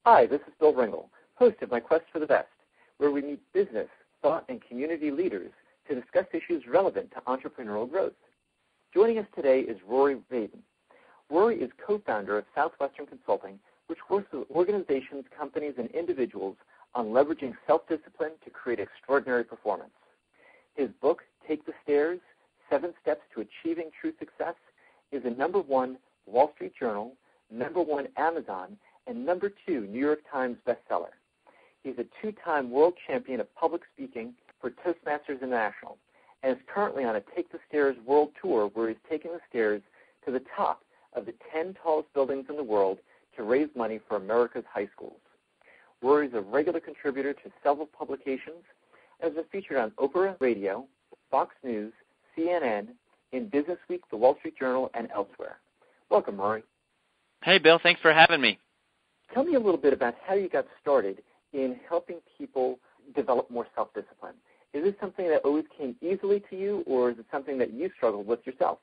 Hi, this is Bill Ringle, host of My Quest for the Best, where we meet business, thought, and community leaders to discuss issues relevant to entrepreneurial growth. Joining us today is Rory Vaden. Rory is co-founder of Southwestern Consulting, which works with organizations, companies, and individuals on leveraging self-discipline to create extraordinary performance. His book, Take the Stairs, 7 Steps to Achieving True Success, is a #1 Wall Street Journal, #1 Amazon, and #2 New York Times bestseller. He's a 2-time world champion of public speaking for Toastmasters International and is currently on a Take the Stairs world tour where he's taking the stairs to the top of the 10 tallest buildings in the world to raise money for America's high schools. Rory is a regular contributor to several publications and has been featured on Oprah Radio, Fox News, CNN, in Business Week, The Wall Street Journal, and elsewhere. Welcome, Rory. Hey, Bill. Thanks for having me. Tell me a little bit about how you got started in helping people develop more self-discipline. Is this something that always came easily to you, or is it something that you struggled with yourself?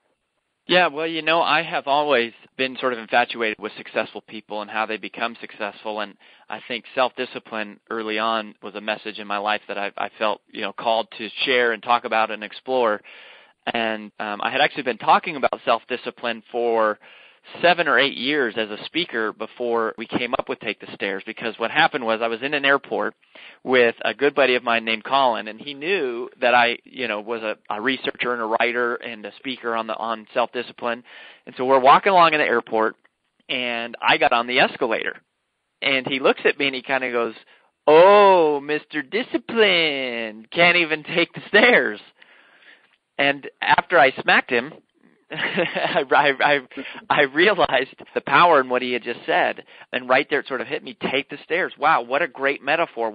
Yeah, well, I have always been sort of infatuated with successful people and how they become successful, and I think self-discipline early on was a message in my life that I felt, called to share and talk about and explore. And I had actually been talking about self-discipline for 7 or 8 years as a speaker before we came up with Take the Stairs, because what happened was I was in an airport with a good buddy of mine named Colin, and he knew that I, was a researcher and a writer and a speaker on self-discipline. And so we're walking along in the airport, and I got on the escalator. And he looks at me and he kind of goes, "Oh, Mr. Discipline, can't even take the stairs." And after I smacked him, I realized the power in what he had just said, and right there it sort of hit me. Take the stairs. Wow, what a great metaphor.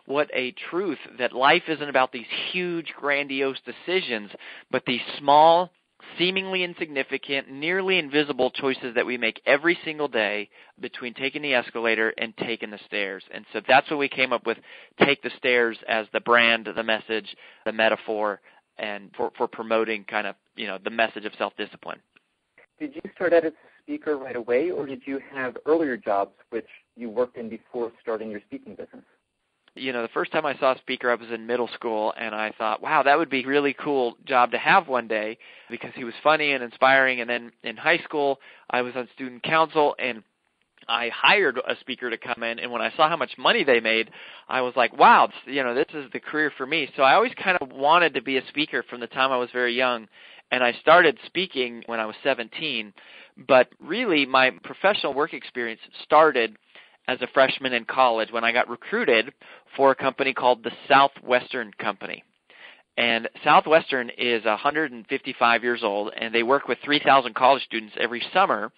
What a truth that life isn't about these huge, grandiose decisions, but these small, seemingly insignificant, nearly invisible choices that we make every single day between taking the escalator and taking the stairs. And so that's what we came up with, Take the Stairs, as the brand, the message, the metaphor, and for promoting kind of, the message of self-discipline. Did you start out as a speaker right away, or did you have earlier jobs which you worked in before starting your speaking business? The first time I saw a speaker, I was in middle school, and I thought, wow, that would be a really cool job to have one day, because he was funny and inspiring. And then in high school, I was on student council, and I hired a speaker to come in, and when I saw how much money they made, I was like, wow, this is the career for me. So I always kind of wanted to be a speaker from the time I was very young, and I started speaking when I was 17. But really, my professional work experience started as a freshman in college when I got recruited for a company called the Southwestern Company. And Southwestern is 155 years old, and they work with 3,000 college students every summer.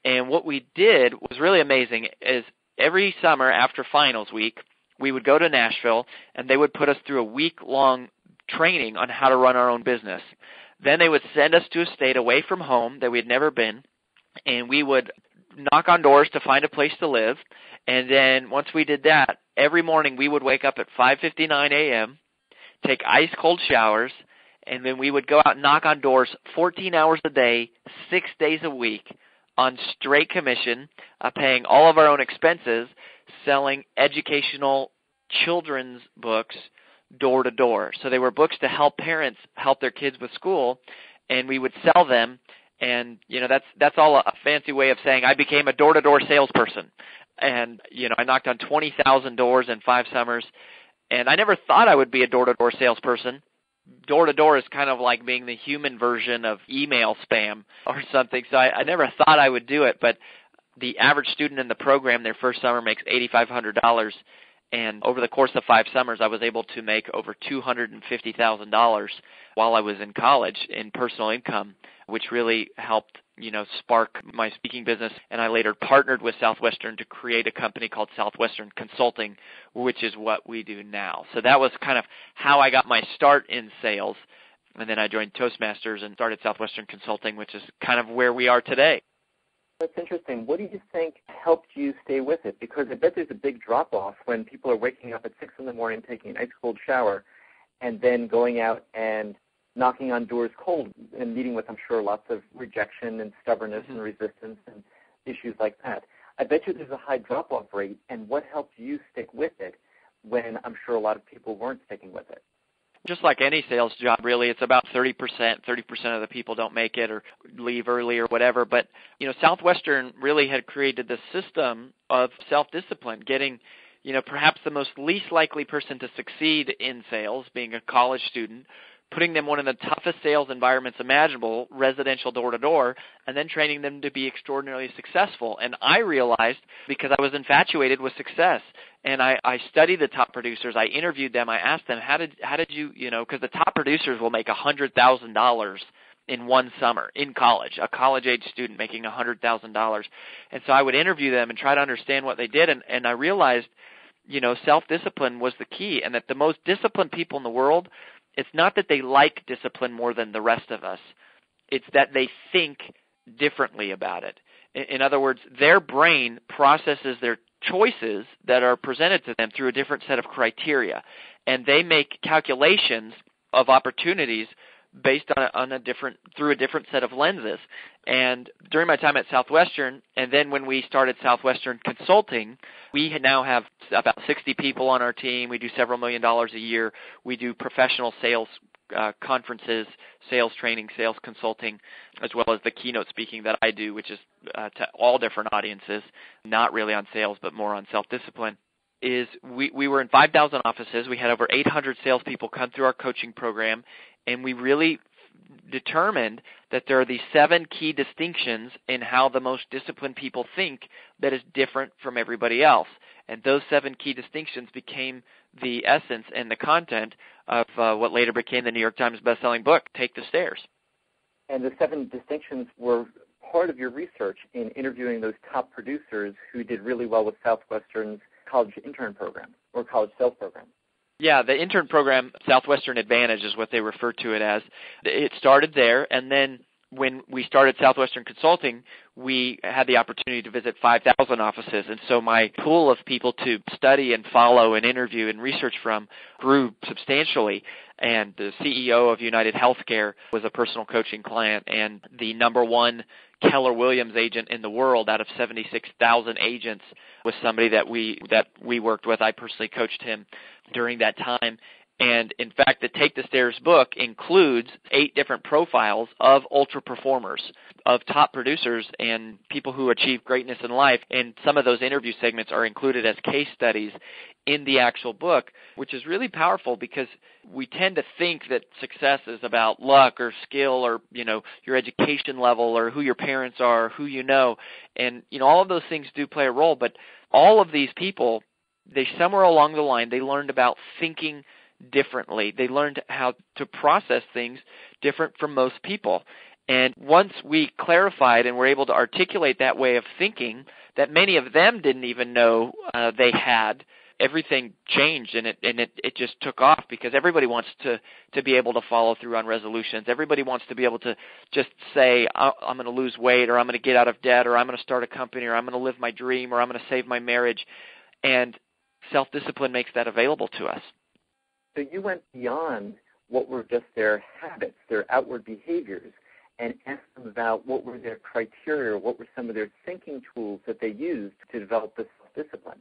And what we did was really amazing is every summer after finals week, we would go to Nashville, and they would put us through a week-long training on how to run our own business. Then they would send us to a state away from home that we had never been, and we would knock on doors to find a place to live. And then once we did that, every morning we would wake up at 5:59 a.m., take ice-cold showers, and then we would go out and knock on doors 14 hours a day, 6 days a week, on straight commission, paying all of our own expenses, selling educational children's books door to door. So they were books to help parents help their kids with school, and we would sell them. And that's all a fancy way of saying I became a door-to-door salesperson. And I knocked on 20,000 doors in 5 summers, and I never thought I would be a door-to-door salesperson. Door-to-door is kind of like being the human version of email spam or something, so I never thought I would do it. But the average student in the program, their first summer, makes $8,500, and over the course of 5 summers, I was able to make over $250,000 while I was in college in personal income, which really helped spark my speaking business. And I later partnered with Southwestern to create a company called Southwestern Consulting, which is what we do now. So that was kind of how I got my start in sales. And then I joined Toastmasters and started Southwestern Consulting, which is kind of where we are today. That's interesting. What do you think helped you stay with it? Because I bet there's a big drop-off when people are waking up at 6 in the morning, taking an ice-cold shower, and then going out and knocking on doors cold and meeting with, I'm sure, lots of rejection and stubbornness and resistance and issues like that. I bet you there's a high drop-off rate, and what helped you stick with it when I'm sure a lot of people weren't sticking with it? Just like any sales job, really, it's about 30%. 30% of the people don't make it or leave early or whatever. But, Southwestern really had created this system of self-discipline, getting, perhaps the most least likely person to succeed in sales, being a college student, putting them one of the toughest sales environments imaginable, residential door-to-door, and then training them to be extraordinarily successful. And I realized, because I was infatuated with success, and I studied the top producers, I interviewed them, I asked them, how did you, because the top producers will make $100,000 in one summer in college, a college-age student making $100,000. And so I would interview them and try to understand what they did, and I realized, self-discipline was the key, and that the most disciplined people in the world, it's not that they like discipline more than the rest of us. It's that they think differently about it. In other words, their brain processes their choices that are presented to them through a different set of criteria, and they make calculations of opportunities based through a different set of lenses. And during my time at Southwestern, and then when we started Southwestern Consulting, we now have about 60 people on our team. We do several $1 million a year. We do professional sales conferences, sales training, sales consulting, as well as the keynote speaking that I do, which is to all different audiences, not really on sales, but more on self-discipline. We were in 5,000 offices. We had over 800 salespeople come through our coaching program, and we really determined that there are these 7 key distinctions in how the most disciplined people think that is different from everybody else. And those 7 key distinctions became the essence and the content of what later became the New York Times bestselling book, Take the Stairs. And the 7 distinctions were part of your research in interviewing those top producers who did really well with Southwestern's college intern program or college sales program. Yeah, the intern program, Southwestern Advantage is what they refer to it as. It started there, and then when we started Southwestern Consulting, we had the opportunity to visit 5,000 offices, and so my pool of people to study and follow and interview and research from grew substantially. And the CEO of United Healthcare was a personal coaching client, and the number 1 Keller Williams agent in the world out of 76,000 agents was somebody that we worked with. I personally coached him during that time. And in fact, the Take the Stairs book includes 8 different profiles of ultra performers, of top producers and people who achieve greatness in life. And some of those interview segments are included as case studies in the actual book, which is really powerful because we tend to think that success is about luck or skill or, your education level or who your parents are, who you know. And, all of those things do play a role. But all of these people, somewhere along the line, they learned about thinking differently. They learned how to process things different from most people. And once we clarified and were able to articulate that way of thinking that many of them didn't even know they had, everything changed, and it just took off because everybody wants to be able to follow through on resolutions. Everybody wants to be able to just say, I'm going to lose weight, or I'm going to get out of debt, or I'm going to start a company, or I'm going to live my dream, or I'm going to save my marriage. And self-discipline makes that available to us. So you went beyond what were just their habits, their outward behaviors, and asked them about what were their criteria, what were some of their thinking tools that they used to develop this self-discipline.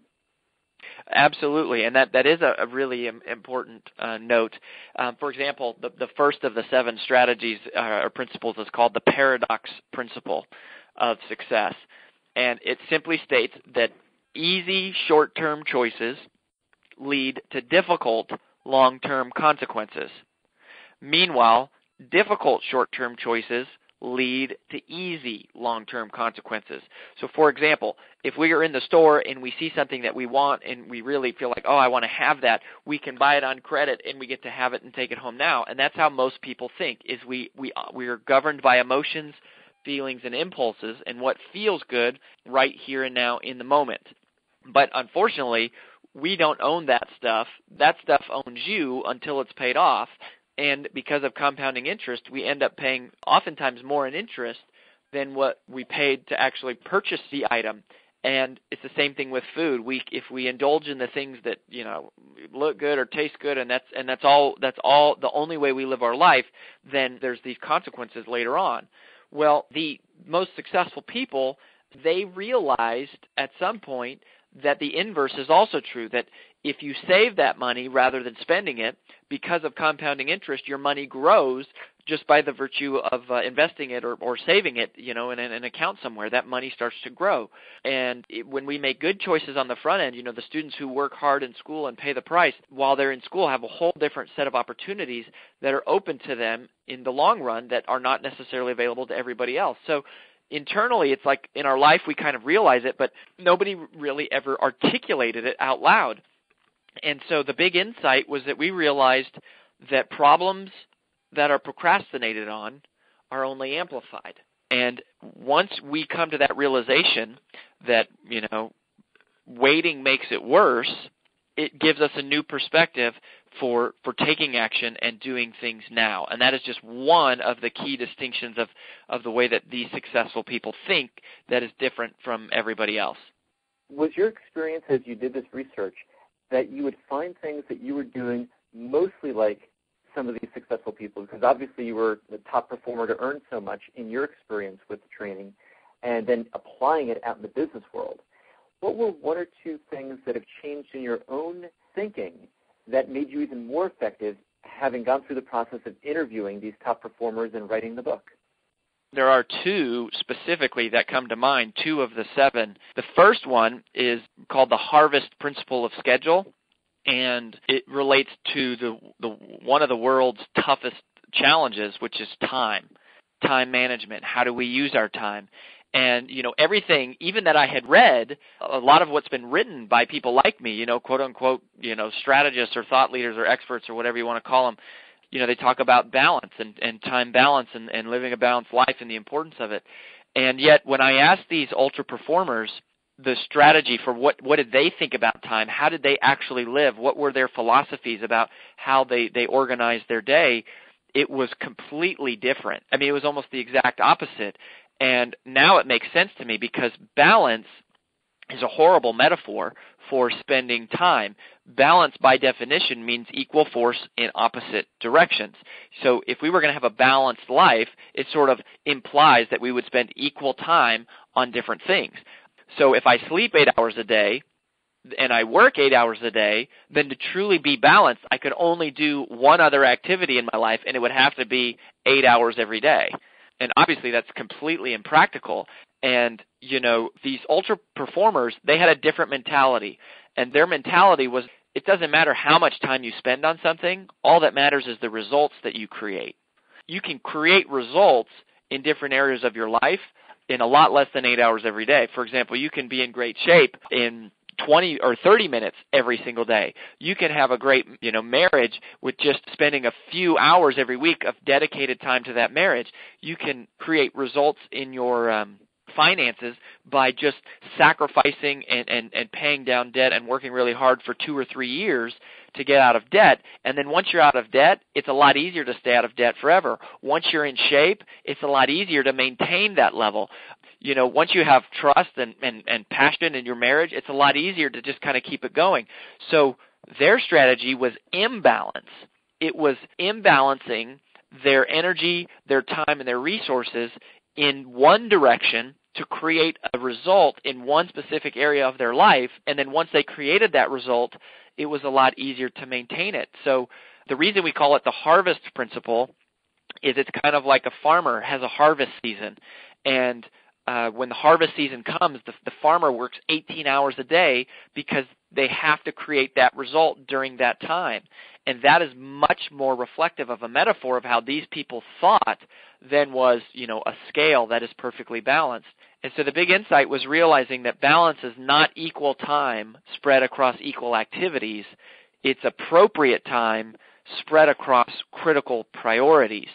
Absolutely, and that is a really important note. For example, the first of the 7 strategies or principles is called the paradox principle of success, and it simply states that easy short-term choices lead to difficult long-term consequences. Meanwhile, difficult short-term choices lead to easy long-term consequences. So, for example, if we are in the store and we see something that we want and we really feel like, I want to have that, we can buy it on credit and we get to have it and take it home now. And that's how most people think, is we are governed by emotions, feelings, and impulses and what feels good right here and now in the moment. But unfortunately, we don't own that stuff. That stuff owns you until it's paid off. And because of compounding interest, we end up paying oftentimes more in interest than what we paid to actually purchase the item. And it's the same thing with food. If we indulge in the things that look good or taste good, and that's all the only way we live our life, then there's these consequences later on. Well, the most successful people they realized at some point that the inverse is also true, that if you save that money rather than spending it, because of compounding interest, your money grows just by the virtue of investing it or saving it, in an account somewhere. That money starts to grow. And when we make good choices on the front end, the students who work hard in school and pay the price while they're in school have a whole different set of opportunities that are open to them in the long run that are not necessarily available to everybody else. So internally, it's like in our life we kind of realize it, but nobody really ever articulated it out loud. And so the big insight was that we realized that problems that are procrastinated on are only amplified. And once we come to that realization that, waiting makes it worse, it gives us a new perspective for taking action and doing things now. And that is just one of the key distinctions of the way that these successful people think that is different from everybody else. Was your experience as you did this research that you would find things that you were doing mostly like some of these successful people? Because obviously you were the top performer to earn so much in your experience with the training and then applying it out in the business world. What were one or two things that have changed in your own thinking that made you even more effective having gone through the process of interviewing these top performers and writing the book? There are two specifically that come to mind, 2 of the 7. The first one is called the harvest principle of schedule, and it relates to the one of the world's toughest challenges, which is time management. How do we use our time? And, everything, even that I had read, a lot of what's been written by people like me, quote unquote, strategists or thought leaders or experts or whatever you want to call them, they talk about balance and time balance and living a balanced life and the importance of it. And yet when I asked these ultra performers the strategy for what did they think about time, how did they actually live, what were their philosophies about how they organized their day, it was completely different. I mean, it was almost the exact opposite. And now it makes sense to me because balance is a horrible metaphor for spending time. Balance, by definition, means equal force in opposite directions. So if we were going to have a balanced life, it sort of implies that we would spend equal time on different things. So if I sleep 8 hours a day and I work 8 hours a day, then to truly be balanced, I could only do one other activity in my life, and it would have to be 8 hours every day. And obviously that's completely impractical. And, these ultra performers, they had a different mentality. And their mentality was, it doesn't matter how much time you spend on something. All that matters is the results that you create. You can create results in different areas of your life in a lot less than 8 hours every day. For example, you can be in great shape in 20 or 30 minutes every single day. You can have a great, marriage with just spending a few hours every week of dedicated time to that marriage. You can create results in your finances by just sacrificing and paying down debt and working really hard for 2 or 3 years to get out of debt. And then once you're out of debt, it's a lot easier to stay out of debt forever. Once you're in shape, it's a lot easier to maintain that level. Once you have trust and passion in your marriage, it's a lot easier to just kind of keep it going. So their strategy was imbalance. It was imbalancing their energy, their time, and their resources in one direction to create a result in one specific area of their life. And then once they created that result, it was a lot easier to maintain it. So the reason we call it the harvest principle is it's kind of like a farmer has a harvest season. And when the harvest season comes, the farmer works 18 hours a day because they have to create that result during that time. And that is much more reflective of a metaphor of how these people thought than was, a scale that is perfectly balanced. And so the big insight was realizing that balance is not equal time spread across equal activities. It's appropriate time spread across critical priorities.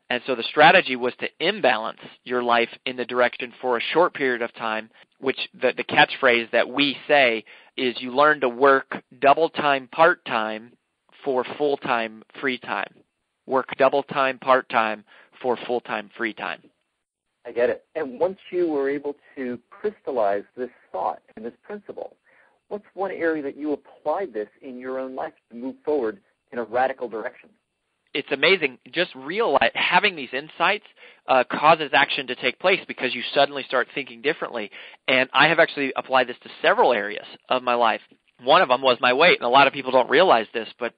And so the strategy was to imbalance your life in the direction for a short period of time, which the catchphrase that we say is you learn to work double time part-time for full-time free time. Work double time part-time for full-time free time. I get it. And once you were able to crystallize this thought and this principle, what's one area that you applied this in your own life to move forward in a radical direction? it's amazing. Just realize having these insights causes action to take place because you suddenly start thinking differently. And I have actually applied this to several areas of my life. One of them was my weight, and a lot of people don't realize this, but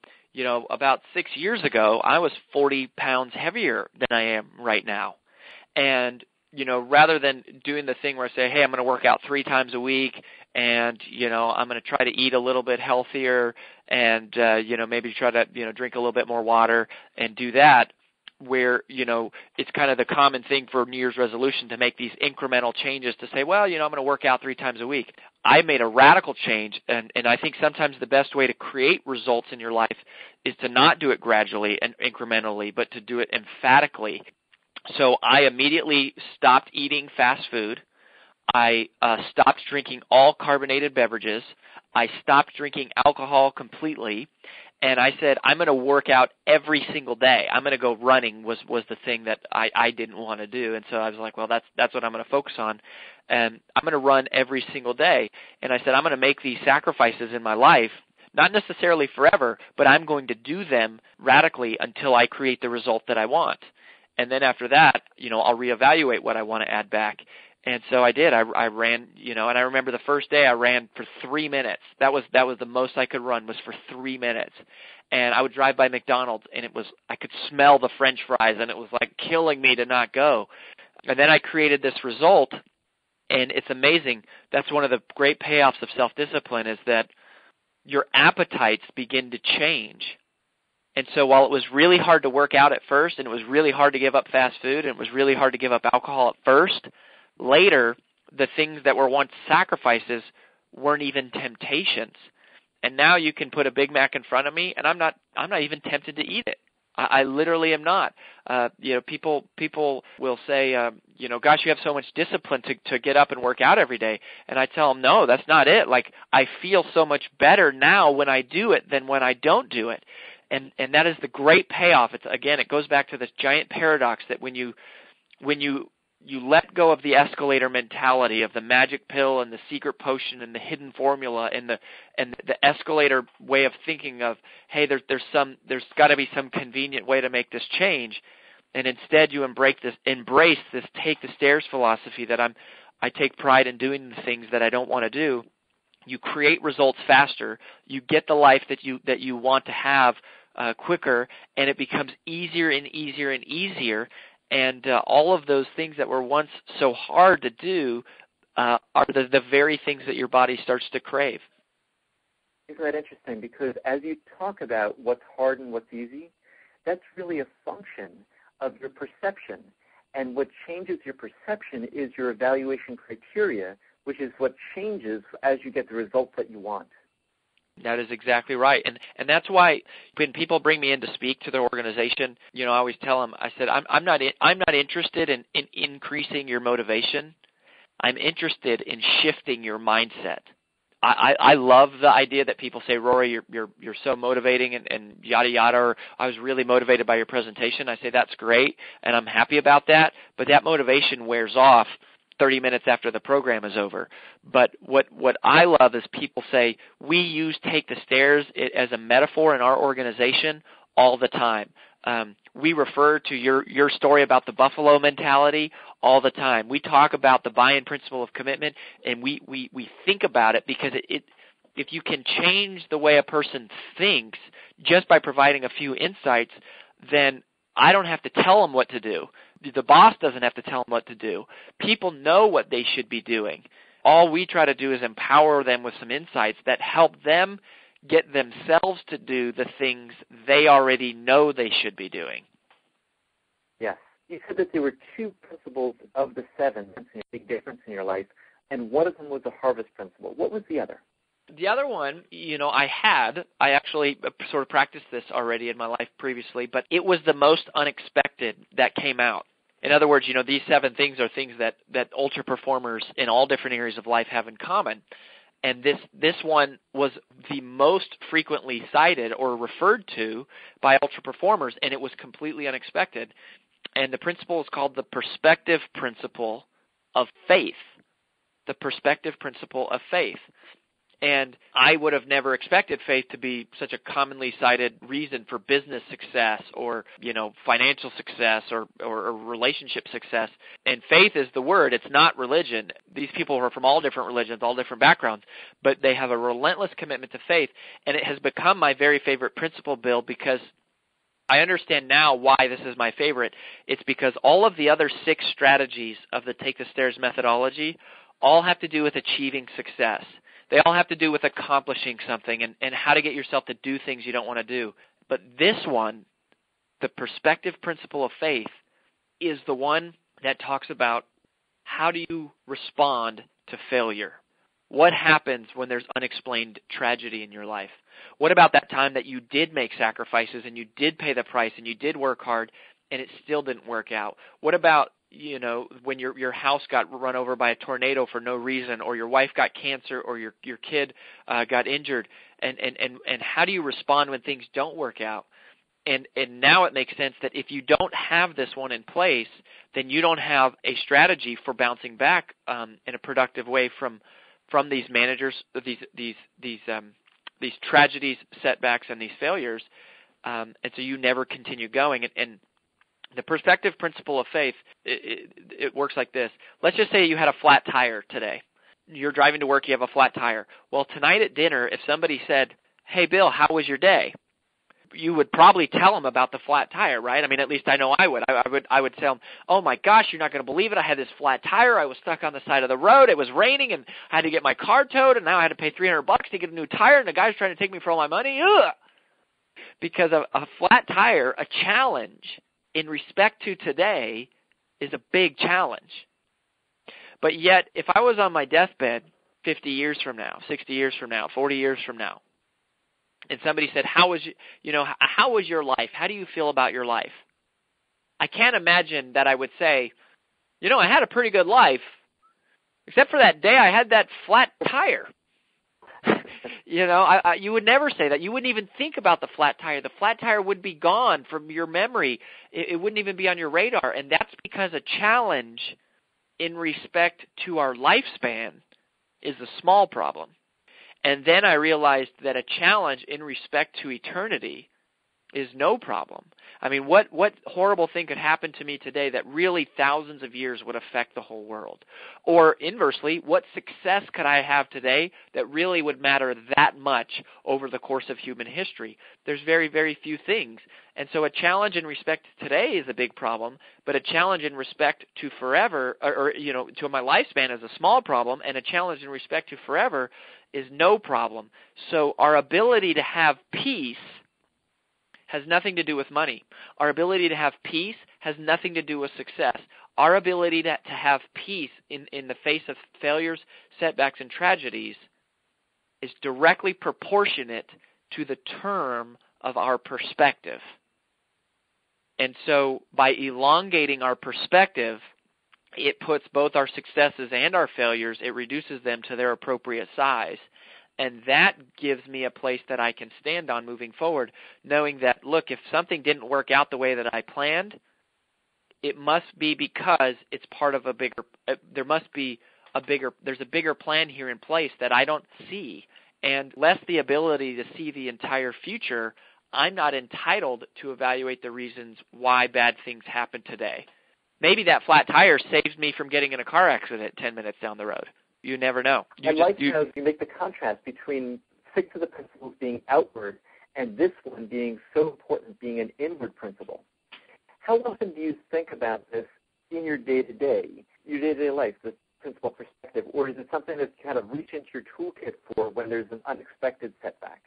about 6 years ago, I was 40 pounds heavier than I am right now. And rather than doing the thing where I say, hey, I'm going to work out 3 times a week and, I'm going to try to eat a little bit healthier and, maybe try to, drink a little bit more water and do that, where, it's kind of the common thing for New Year's resolution to make these incremental changes to say, well, I'm going to work out 3 times a week. I made a radical change, and I think sometimes the best way to create results in your life is to not do it gradually and incrementally, but to do it emphatically. So I immediately stopped eating fast food. I stopped drinking all carbonated beverages. I stopped drinking alcohol completely. And I said, I'm going to work out every single day. I'm going to go running was the thing that I didn't want to do. And so I was like, well, that's what I'm going to focus on. And I'm going to run every single day. And I said, I'm going to make these sacrifices in my life, not necessarily forever, but I'm going to do them radically until I create the result that I want. And then after that, I'll reevaluate what I want to add back. And so I did. I ran, and I remember the first day I ran for 3 minutes. That was the most I could run was for 3 minutes. And I would drive by McDonald's, and I could smell the French fries, and it was like killing me to not go. And then I created this result, and it's amazing. That's one of the great payoffs of self-discipline is that your appetites begin to change. And so while it was really hard to work out at first, and it was really hard to give up fast food, and it was really hard to give up alcohol at first, later, the things that were once sacrifices weren't even temptations. And now you can put a Big Mac in front of me, and I'm not even tempted to eat it. I literally am not. People will say, gosh, you have so much discipline to get up and work out every day. And I tell them, no, that's not it. Like, I feel so much better now when I do it than when I don't do it. And that is the great payoff. It goes back to this giant paradox that when you let go of the escalator mentality of the magic pill and the secret potion and the hidden formula and the escalator way of thinking of, hey, there's got to be some convenient way to make this change, and instead you embrace this take the stairs philosophy that I take pride in doing the things that I don't want to do. You create results faster. You get the life that you want to have quicker, and it becomes easier and easier and easier. And all of those things that were once so hard to do are the very things that your body starts to crave. Isn't that interesting? Because as you talk about what's hard and what's easy, that's really a function of your perception. And what changes your perception is your evaluation criteria, which is what changes as you get the results that you want. That is exactly right. And that's why when people bring me in to speak to their organization, I always tell them, I said, I'm not interested in increasing your motivation. I'm interested in shifting your mindset. I love the idea that people say, Rory, you're so motivating and yada yada, or I was really motivated by your presentation. I say that's great, and I'm happy about that, but that motivation wears off 30 minutes after the program is over. But what I love is people say, we use Take the Stairs as a metaphor in our organization all the time. We refer to your story about the buffalo mentality all the time. We talk about the buy-in principle of commitment, and we think about it because if you can change the way a person thinks just by providing a few insights, then I don't have to tell them what to do. The boss doesn't have to tell them what to do. People know what they should be doing. All we try to do is empower them with some insights that help them get themselves to do the things they already know they should be doing. Yes. You said that there were 2 principles of the 7 that's a big difference in your life, and one of them was the harvest principle. What was the other? The other one, I actually sort of practiced this already in my life previously, but it was the most unexpected that came out. In other words, these 7 things are things that ultra performers in all different areas of life have in common. And this one was the most frequently cited or referred to by ultra performers, and it was completely unexpected. And the principle is called the perspective principle of faith. The perspective principle of faith. And I would have never expected faith to be such a commonly cited reason for business success or, financial success or relationship success. And faith is the word. It's not religion. These people are from all different religions, all different backgrounds, but they have a relentless commitment to faith. And it has become my very favorite principle, Bill, because I understand now why this is my favorite. It's because all of the other 6 strategies of the Take the Stairs methodology all have to do with achieving success. They all have to do with accomplishing something and how to get yourself to do things you don't want to do. But this one, the perspective principle of faith, is the one that talks about how do you respond to failure. What happens when there's unexplained tragedy in your life? What about that time that you did make sacrifices and you did pay the price and you did work hard and it still didn't work out? What about, when your house got run over by a tornado for no reason, or your wife got cancer, or your kid got injured? And how do you respond when things don't work out? And now it makes sense that if you don't have this one in place, then you don't have a strategy for bouncing back in a productive way from these managers, these tragedies, setbacks, and these failures, and so you never continue going. And the perspective principle of faith, it works like this. Let's just say you had a flat tire today. You're driving to work, you have a flat tire. Well, tonight at dinner, if somebody said, "Hey, Bill, how was your day?" you would probably tell them about the flat tire, right? I mean, at least I know I would. I would tell them, "Oh my gosh, you're not going to believe it. I had this flat tire. I was stuck on the side of the road. It was raining, and I had to get my car towed, and now I had to pay $300 to get a new tire, and the guy's trying to take me for all my money." Ugh! Because a flat tire, a challenge in respect to today, is a big challenge. But yet, if I was on my deathbed 50 years from now, 60 years from now, 40 years from now, and somebody said, how was your life? How do you feel about your life? I can't imagine that I would say, I had a pretty good life, except for that day I had that flat tire. You would never say that. You wouldn't even think about the flat tire. The flat tire would be gone from your memory. It wouldn't even be on your radar. And that's because a challenge in respect to our lifespan is a small problem. And then I realized that a challenge in respect to eternity is no problem. I mean, what horrible thing could happen to me today that really thousands of years would affect the whole world? Or inversely, what success could I have today that really would matter that much over the course of human history? There's very, very few things. And so a challenge in respect to today is a big problem, but a challenge in respect to forever, or to my lifespan is a small problem, and a challenge in respect to forever is no problem. So our ability to have peace has nothing to do with money. Our ability to have peace has nothing to do with success. Our ability to have peace in the face of failures, setbacks, and tragedies is directly proportionate to the term of our perspective. And so by elongating our perspective, it puts both our successes and our failures, it reduces them to their appropriate size. And that gives me a place that I can stand on moving forward, knowing that, look, if something didn't work out the way that I planned, it must be because it's part of a bigger, there's a bigger plan here in place that I don't see. And less the ability to see the entire future, I'm not entitled to evaluate the reasons why bad things happen today. Maybe that flat tire saves me from getting in a car accident 10 minutes down the road. You never know. I like how you make the contrast between 6 of the principles being outward and this one being so important, being an inward principle. How often do you think about this in your day-to-day life, this principle perspective, or is it something that you kind of reach into your toolkit for when there's an unexpected setback?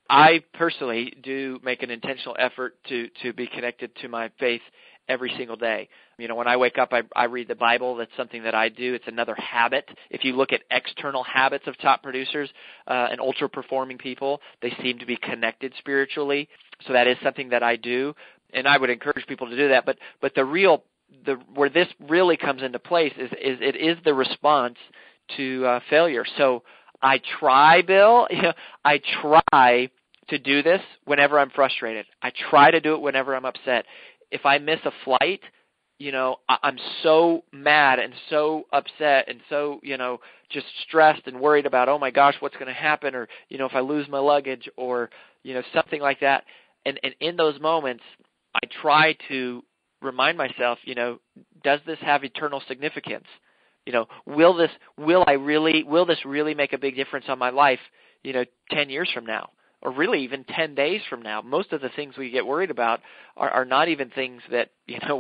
I personally do make an intentional effort to be connected to my faith every single day. When I wake up, I read the Bible. That's something that I do. It's another habit. If you look at external habits of top producers and ultra-performing people, they seem to be connected spiritually. So that is something that I do, and I would encourage people to do that. But where this really comes into place is it is the response to failure. So I try, Bill. I try to do this whenever I'm frustrated. I try to do it whenever I'm upset. If I miss a flight, I'm so mad and so upset and so, just stressed and worried about, oh my gosh, what's going to happen, or, if I lose my luggage, or, something like that. And in those moments, I try to remind myself, does this have eternal significance? Will this really make a big difference on my life, 10 years from now? Or really even 10 days from now? Most of the things we get worried about are not even things that,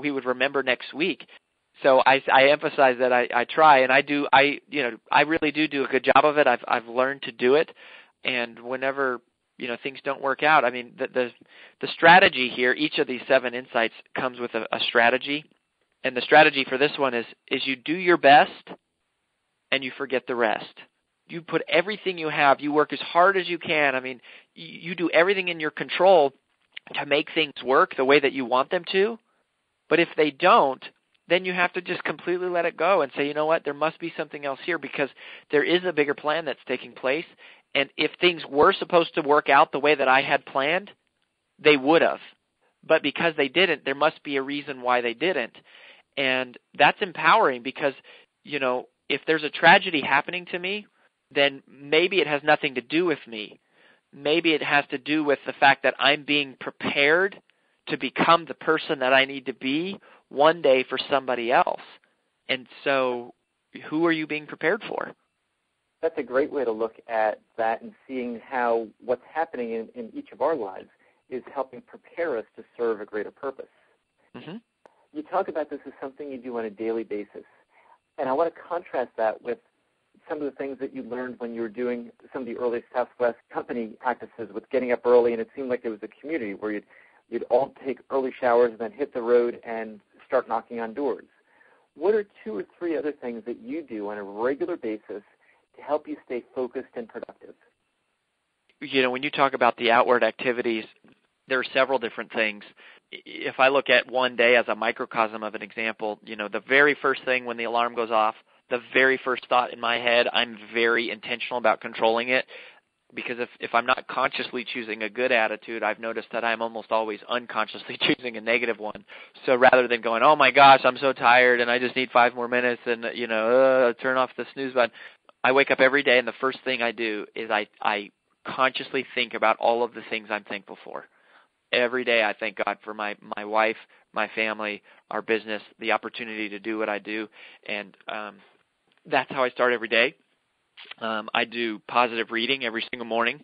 we would remember next week. So I emphasize that I try, and I really do a good job of it. I've learned to do it. And whenever, things don't work out, I mean, the strategy here, each of these 7 insights comes with a strategy. And the strategy for this one is you do your best and you forget the rest. You put everything you have, you work as hard as you can. I mean, you do everything in your control to make things work the way that you want them to. But if they don't, then you have to just completely let it go and say, you know what, there must be something else here, because there is a bigger plan that's taking place. And if things were supposed to work out the way that I had planned, they would have. But because they didn't, there must be a reason why they didn't. And that's empowering, because, if there's a tragedy happening to me, then maybe it has nothing to do with me. Maybe it has to do with the fact that I'm being prepared to become the person that I need to be one day for somebody else. And so who are you being prepared for? That's a great way to look at that, and seeing how what's happening in each of our lives is helping prepare us to serve a greater purpose. Mm-hmm. You talk about this as something you do on a daily basis. And I want to contrast that with some of the things that you learned when you were doing some of the early Southwest company practices with getting up early, and it seemed like there was a community where you'd all take early showers and then hit the road and start knocking on doors. What are 2 or 3 other things that you do on a regular basis to help you stay focused and productive? When you talk about the outward activities, there are several different things. If I look at one day as a microcosm of an example, the very first thing when the alarm goes off, the very first thought in my head, I'm very intentional about controlling it, because if I'm not consciously choosing a good attitude, I've noticed that I'm almost always unconsciously choosing a negative one. So rather than going, oh my gosh, I'm so tired and I just need 5 more minutes and, turn off the snooze button, I wake up every day and the first thing I do is I consciously think about all of the things I'm thankful for. Every day I thank God for my wife, my family, our business, the opportunity to do what I do, and that's how I start every day. I do positive reading every single morning.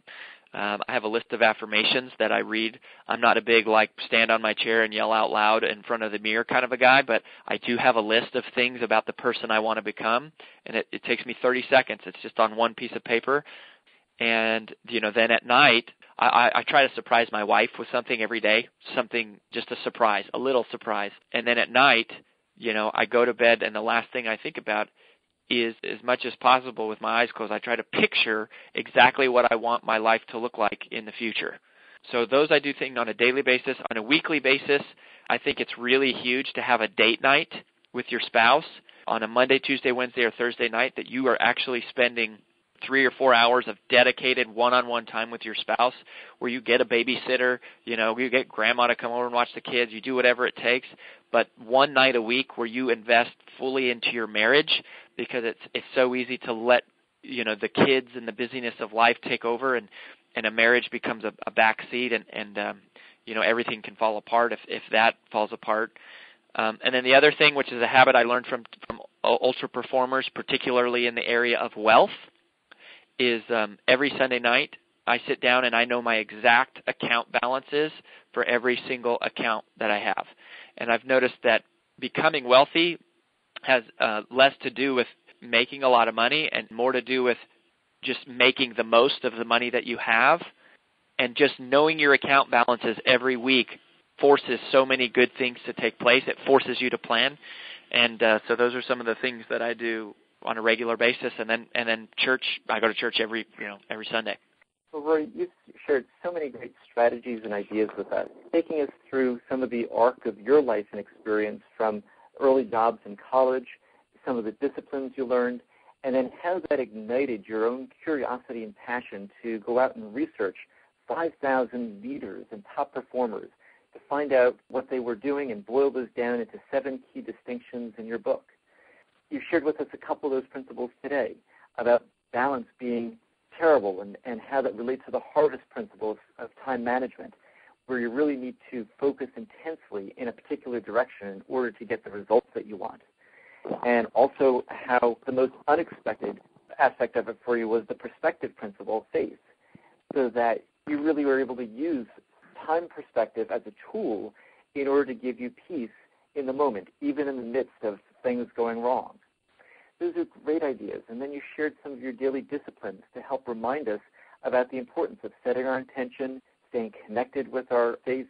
I have a list of affirmations that I read. I'm not a big, stand on my chair and yell out loud in front of the mirror kind of a guy, but I do have a list of things about the person I want to become, and it takes me 30 seconds. It's just on one piece of paper. And, then at night, I try to surprise my wife with something every day, something, just a surprise, a little surprise. And then at night, I go to bed, and the last thing I think about is, as much as possible with my eyes closed, I try to picture exactly what I want my life to look like in the future. So those I do things on a daily basis. On a weekly basis, I think it's really huge to have a date night with your spouse on a Monday, Tuesday, Wednesday, or Thursday night, that you are actually spending 3 or 4 hours of dedicated one-on-one time with your spouse, where you get a babysitter, you get grandma to come over and watch the kids, you do whatever it takes, but one night a week where you invest fully into your marriage, because it's so easy to let, the kids and the busyness of life take over, and a marriage becomes a backseat, and everything can fall apart if that falls apart. And then the other thing, which is a habit I learned from ultra performers, particularly in the area of wealth, is every Sunday night I sit down and I know my exact account balances for every single account that I have. And I've noticed that becoming wealthy has less to do with making a lot of money and more to do with just making the most of the money that you have. And just knowing your account balances every week forces so many good things to take place. It forces you to plan. And so those are some of the things that I do on a regular basis, and then church. I go to church every Sunday. Well, Rory, you've shared so many great strategies and ideas with us, taking us through some of the arc of your life and experience, from early jobs in college, some of the disciplines you learned, and then how that ignited your own curiosity and passion to go out and research 5,000 leaders and top performers to find out what they were doing and boil those down into 7 key distinctions in your book. You shared with us a couple of those principles today about balance being terrible and how that relates to the hardest principles of time management, where you really need to focus intensely in a particular direction in order to get the results that you want. And also how the most unexpected aspect of it for you was the perspective principle, faith, so that you really were able to use time perspective as a tool in order to give you peace in the moment, even in the midst of things going wrong. Those are great ideas. And then you shared some of your daily disciplines to help remind us about the importance of setting our intention, staying connected with our faith,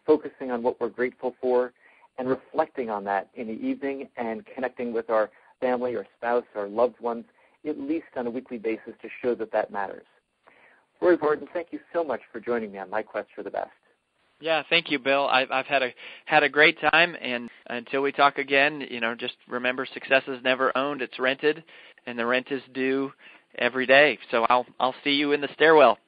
focusing on what we're grateful for, and reflecting on that in the evening and connecting with our family or spouse or loved ones, at least on a weekly basis, to show that that matters. Rory Vaden, thank you so much for joining me on My Quest for the Best. Yeah, thank you, Bill. I've had a great time, and until we talk again, just remember, success is never owned; it's rented, and the rent is due every day. So I'll see you in the stairwell.